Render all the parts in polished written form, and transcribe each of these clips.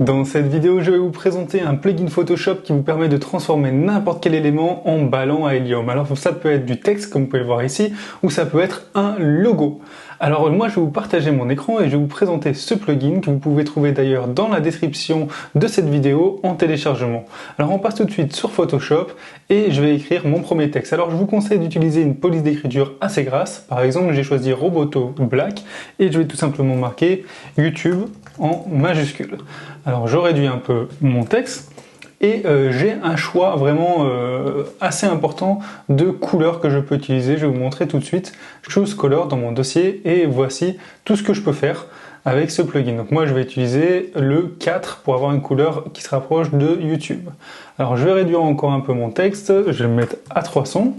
Dans cette vidéo, je vais vous présenter un plugin Photoshop qui vous permet de transformer n'importe quel élément en ballon à hélium. Alors ça peut être du texte, comme vous pouvez le voir ici, ou ça peut être un logo. Alors moi, je vais vous partager mon écran et je vais vous présenter ce plugin que vous pouvez trouver d'ailleurs dans la description de cette vidéo en téléchargement. Alors on passe tout de suite sur Photoshop et je vais écrire mon premier texte. Alors je vous conseille d'utiliser une police d'écriture assez grasse. Par exemple, j'ai choisi Roboto Black et je vais tout simplement marquer YouTube en majuscule. Alors je réduis un peu mon texte et j'ai un choix vraiment assez important de couleurs que je peux utiliser. Je vais vous montrer tout de suite Choose Color dans mon dossier et voici tout ce que je peux faire avec ce plugin. Donc moi je vais utiliser le 4 pour avoir une couleur qui se rapproche de YouTube. Alors je vais réduire encore un peu mon texte, je vais le mettre à 300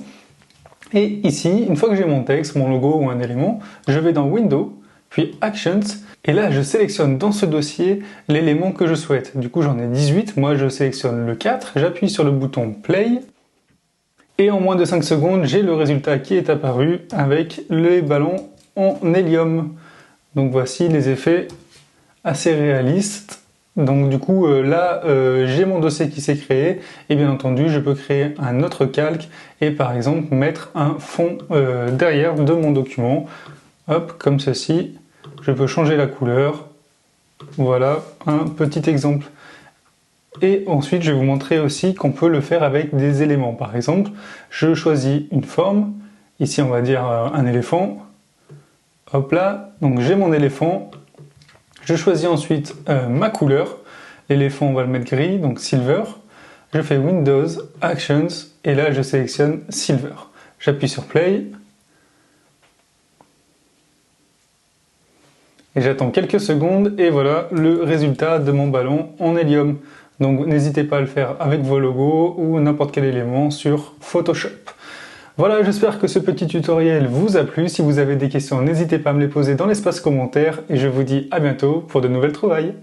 et ici, une fois que j'ai mon texte, mon logo ou un élément, je vais dans Window, puis Actions, et là je sélectionne dans ce dossier l'élément que je souhaite. Du coup j'en ai 18, moi je sélectionne le 4, j'appuie sur le bouton Play, et en moins de 5 secondes j'ai le résultat qui est apparu avec les ballons en hélium. Donc voici les effets assez réalistes. Donc du coup là j'ai mon dossier qui s'est créé et bien entendu je peux créer un autre calque et par exemple mettre un fond derrière de mon document. Hop, comme ceci. Je peux changer la couleur. Voilà un petit exemple. Et ensuite, je vais vous montrer aussi qu'on peut le faire avec des éléments. Par exemple, je choisis une forme. Ici, on va dire un éléphant. Hop là, donc j'ai mon éléphant. Je choisis ensuite ma couleur. L'éléphant, on va le mettre gris, donc silver. Je fais Windows, Actions, et là, je sélectionne silver. J'appuie sur Play. Et j'attends quelques secondes et voilà le résultat de mon ballon en hélium. Donc n'hésitez pas à le faire avec vos logos ou n'importe quel élément sur Photoshop. Voilà, j'espère que ce petit tutoriel vous a plu. Si vous avez des questions, n'hésitez pas à me les poser dans l'espace commentaire et je vous dis à bientôt pour de nouvelles trouvailles.